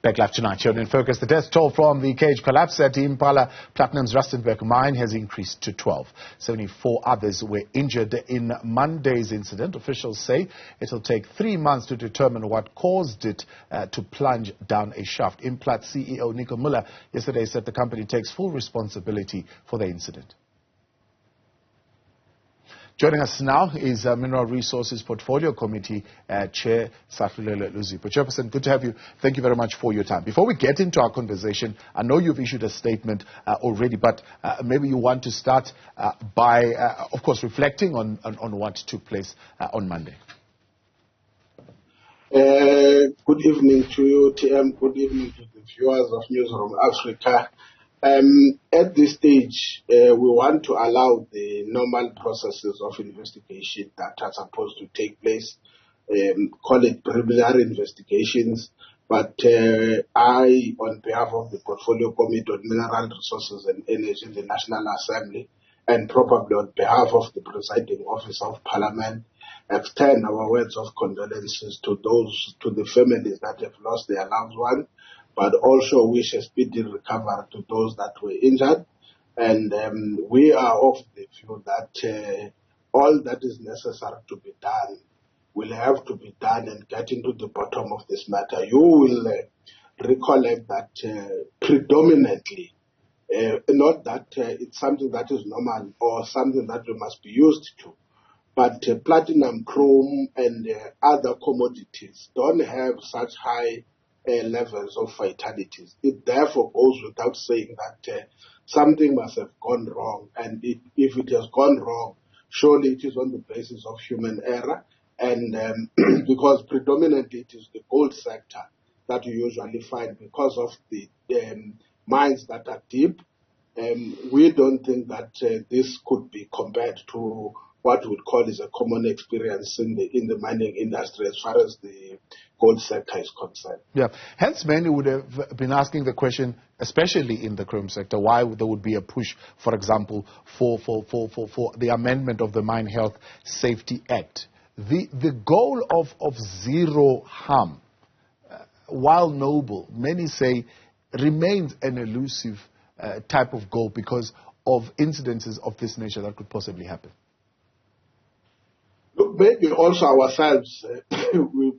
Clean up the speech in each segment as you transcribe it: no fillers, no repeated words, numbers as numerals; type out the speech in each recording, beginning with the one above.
Back live tonight, here in Focus. The death toll from the cage collapse at the Impala Platinum's Rustenburg mine has increased to 12. 74 others were injured in Monday's incident. Officials say it will take 3 months to determine what caused it to plunge down a shaft. Implats CEO Nico Muller yesterday said the company takes full responsibility for the incident. Joining us now is Mineral Resources Portfolio Committee Chair Sahlulele Luzipo. Chairperson, good to have you. Thank you very much for your time. Before we get into our conversation, I know you've issued a statement already, but maybe you want to start by, of course, reflecting on what took place on Monday. Good evening to you, TM. Good evening to the viewers of Newzroom Afrika. At this stage, we want to allow the normal processes of investigation that are supposed to take place, call it preliminary investigations, but I, on behalf of the Portfolio Committee on Mineral Resources and Energy in the National Assembly, and probably on behalf of the Presiding Officer of Parliament, extend our words of condolences to the families that have lost their loved ones, but also wish a speedy recovery to those that were injured. And we are of the view that all that is necessary to be done will have to be done and get into the bottom of this matter. You will recollect that predominantly, not that it's something that is normal or something that we must be used to, but platinum, chrome, and other commodities don't have such high levels of fatalities. It therefore goes without saying that something must have gone wrong, and if it has gone wrong, surely it is on the basis of human error, and because predominantly it is the gold sector that you usually find because of the mines that are deep. We don't think that this could be compared to what we would call is a common experience in the mining industry as far as the gold sector is concerned. Yeah, hence many would have been asking the question, especially in the chrome sector, why there would be a push, for example, for the amendment of the Mine Health Safety Act. The goal of zero harm, while noble, many say remains an elusive type of goal because of incidences of this nature that could possibly happen. Look, maybe also ourselves,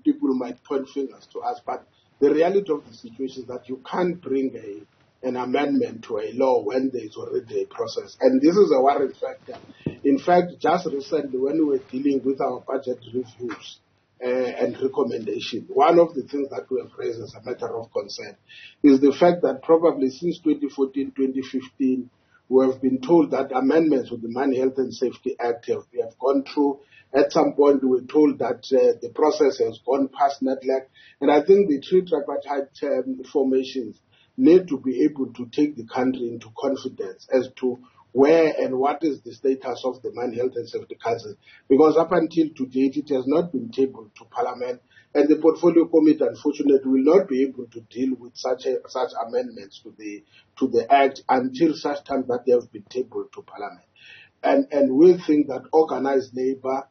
people might point fingers to us, but the reality of the situation is that you can't bring an amendment to a law when there is already a process. And this is a worrying factor. In fact, just recently when we were dealing with our budget reviews and recommendations, one of the things that we have raised as a matter of concern is the fact that probably since 2014, 2015, we have been told that amendments to the Mine Health and Safety Act have gone through. At some point, we were told that the process has gone past neglect. And I think the three tripartite formations need to be able to take the country into confidence as to where and what is the status of the Mine Health and Safety Council. Because up until today, it has not been tabled to Parliament. And the Portfolio Committee, unfortunately, will not be able to deal with such amendments to the Act until such time that they have been tabled to Parliament. And we think that organized labor,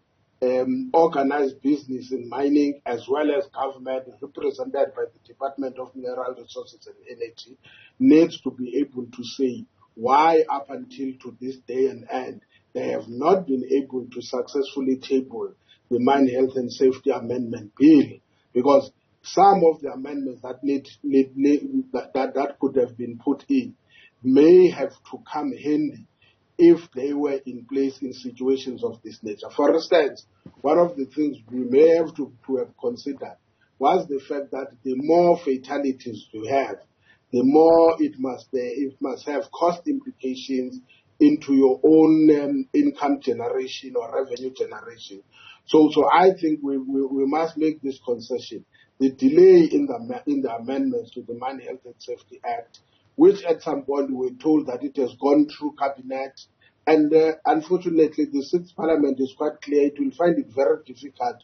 organized business in mining, as well as government, represented by the Department of Mineral Resources and Energy, needs to be able to say why up until to this day and end they have not been able to successfully table the Mine Health and Safety Amendment Bill, because some of the amendments that could have been put in may have to come handy if they were in place in situations of this nature. For instance, one of the things we may have to have considered was the fact that the more fatalities you have, the more it must have cost implications into your own income generation or revenue generation. So I think we must make this concession. The delay in the amendments to the Mine Health and Safety Act, which at some point we were told that it has gone through cabinet, and unfortunately the Sixth Parliament is quite clear. It will find it very difficult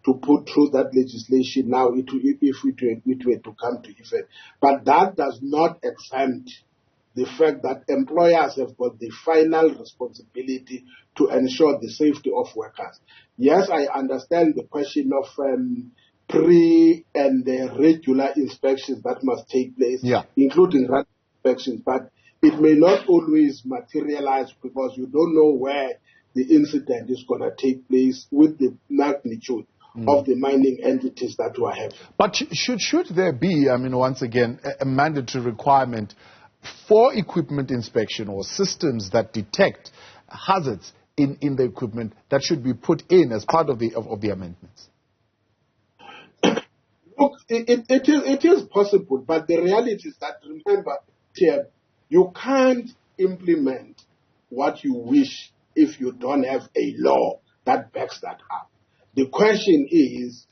to put through that legislation now if it were to come to effect. But that does not exempt the fact that employers have got the final responsibility to ensure the safety of workers. Yes, I understand the question of pre and regular inspections that must take place, including random inspections, but it may not always materialize because you don't know where the incident is going to take place with the magnitude of the mining entities that we have. But should there be, I mean, once again, a mandatory requirement for equipment inspection or systems that detect hazards in the equipment that should be put in as part of the amendments? Look, it is possible, but the reality is that, remember, Tim, you can't implement what you wish if you don't have a law that backs that up. The question is,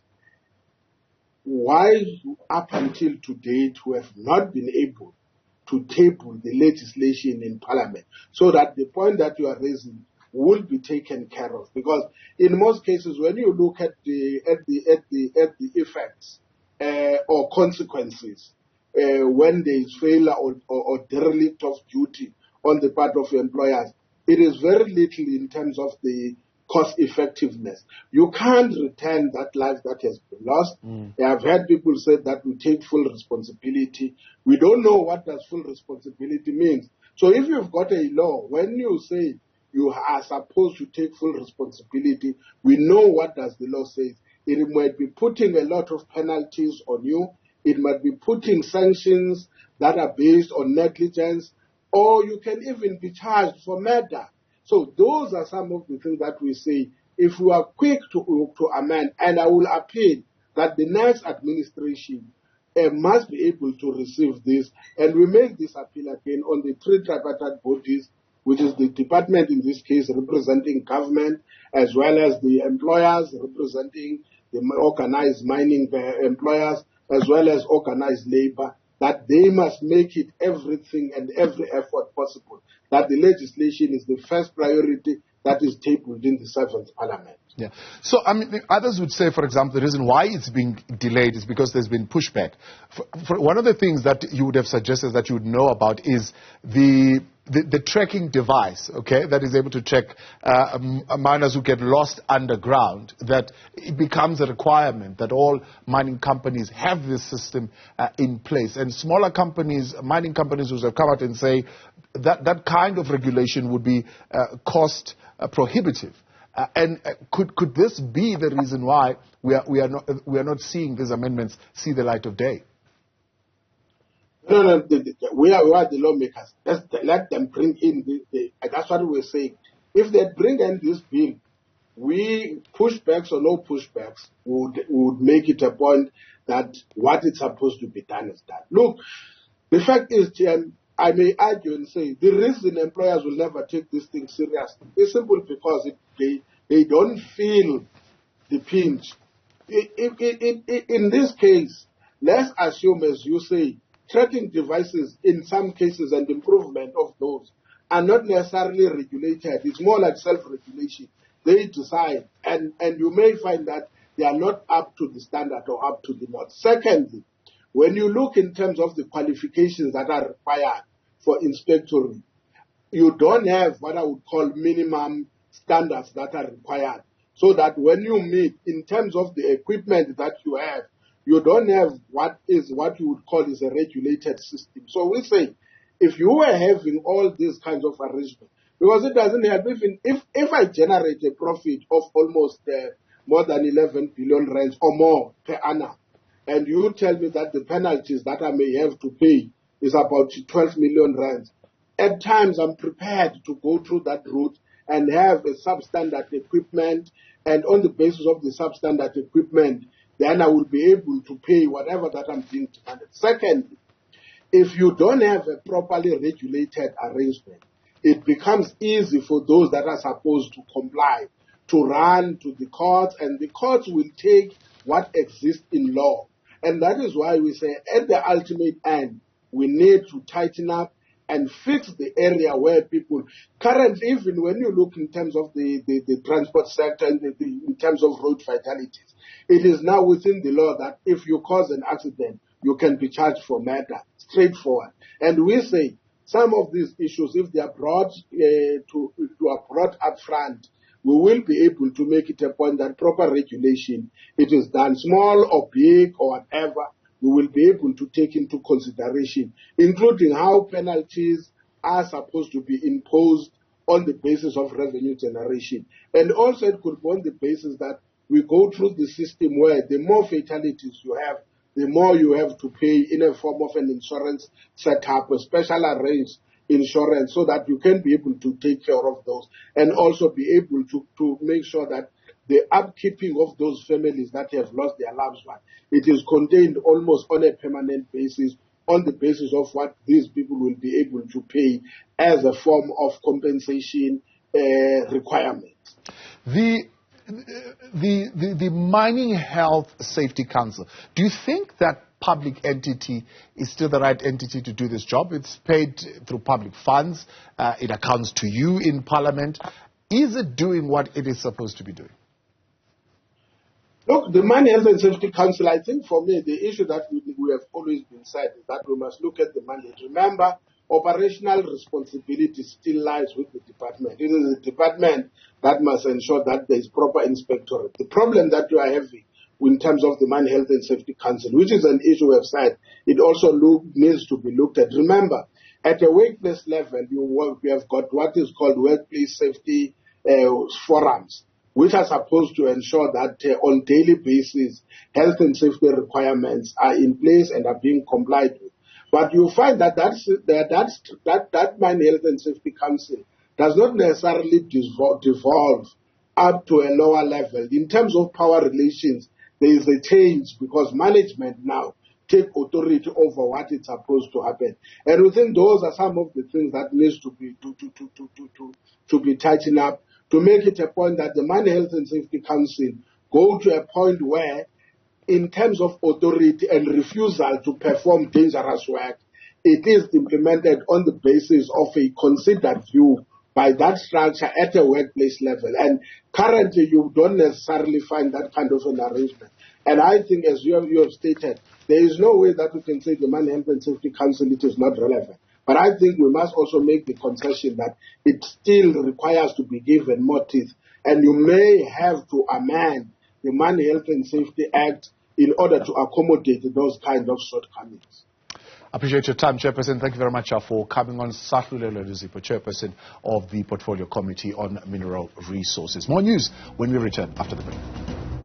why up until to date we have not been able to table the legislation in Parliament so that the point that you are raising will be taken care of? Because in most cases, when you look at the effects or consequences when there is failure or derelict of duty on the part of employers, it is very little in terms of the cost effectiveness. You can't return that life that has been lost. I've heard people say that we take full responsibility. We don't know what does full responsibility means. So if you've got a law, when you say you are supposed to take full responsibility, we know what does the law say. It might be putting a lot of penalties on you. It might be putting sanctions that are based on negligence, or you can even be charged for murder. So those are some of the things that we say. If we are quick to amend, and I will appeal that the next administration must be able to receive this, and we make this appeal again on the three tripartite bodies, which is the department in this case representing government, as well as the employers representing the organized mining employers, as well as organized labor, that they must make it everything and every effort possible, that the legislation is the first priority that is tabled in the 7th Parliament. Yeah. So, I mean, others would say, for example, the reason why it's being delayed is because there's been pushback. For one of the things that you would have suggested that you would know about is the tracking device, okay, that is able to check miners who get lost underground, that it becomes a requirement that all mining companies have this system in place. And smaller companies, mining companies who have come out and say that kind of regulation would be cost prohibitive. And could this be the reason why we are not seeing these amendments see the light of day? No, we are the lawmakers. Let them bring in that's what we're saying. If they bring in this bill, we pushbacks or no pushbacks would make it a point that what is supposed to be done is done. Look, the fact is, I may argue and say the reason employers will never take this thing seriously is simple because they don't feel the pinch. In this case, let's assume, as you say, tracking devices in some cases and improvement of those are not necessarily regulated. It's more like self-regulation. They decide, and you may find that they are not up to the standard or up to the mark. Secondly, when you look in terms of the qualifications that are required for inspectory, you don't have what I would call minimum standards that are required. So that when you meet in terms of the equipment that you have, you don't have what you would call is a regulated system. So we say, if you were having all these kinds of arrangements, because it doesn't help, even if I generate a profit of almost more than 11 billion rands or more per annum, and you tell me that the penalties that I may have to pay is about 12 million rands, at times I'm prepared to go through that route and have a substandard equipment, and on the basis of the substandard equipment, then I will be able to pay whatever that I'm being demanded. Secondly, if you don't have a properly regulated arrangement, it becomes easy for those that are supposed to comply to run to the courts, and the courts will take what exists in law. And that is why we say at the ultimate end, we need to tighten up and fix the area where people currently, even when you look in terms of the transport sector and in terms of road fatalities, it is now within the law that if you cause an accident, you can be charged for murder, straightforward. And we say some of these issues, if they are brought up front we will be able to make it a point that proper regulation, it is done small or big or whatever, we will be able to take into consideration, including how penalties are supposed to be imposed on the basis of revenue generation. And also it could be on the basis that we go through the system where the more fatalities you have, the more you have to pay in a form of an insurance setup, a special arranged insurance, so that you can be able to take care of those and also be able to make sure that the upkeeping of those families that have lost their loved one, it is contained almost on a permanent basis, on the basis of what these people will be able to pay as a form of compensation requirement. The Mining Health Safety Council, do you think that public entity is still the right entity to do this job? It's paid through public funds. It accounts to you in Parliament. Is it doing what it is supposed to be doing? Look, the Mining Health and Safety Council, I think for me, the issue that we have always been said is that we must look at the mandate. Remember, operational responsibility still lies with the department. It is the department that must ensure that there is proper inspectorate. The problem that you are having in terms of the Mining Health and Safety Council, which is an issue we have said, it also needs to be looked at. Remember, at a workplace level, we have got what is called workplace safety forums, which are supposed to ensure that on daily basis, health and safety requirements are in place and are being complied with. But you find that that Mining Health and Safety Council does not necessarily devolve up to a lower level. In terms of power relations, there is a change because management now take authority over what is supposed to happen. And we think those are some of the things that needs to be tightened up to make it a point that the Mining Health and Safety Council go to a point where, in terms of authority and refusal to perform dangerous work, it is implemented on the basis of a considered view by that structure at a workplace level. And currently, you don't necessarily find that kind of an arrangement. And I think, as you have stated, there is no way that we can say the Mining Health and Safety Council, it is not relevant. But I think we must also make the concession that it still requires to be given more teeth. And you may have to amend the Mining Health and Safety Act in order to accommodate those kind of shortcomings. Appreciate your time, Chairperson. Thank you very much for coming on. Sahlulele Luzipo, Chairperson of the Portfolio Committee on Mineral Resources. More news when we return after the break.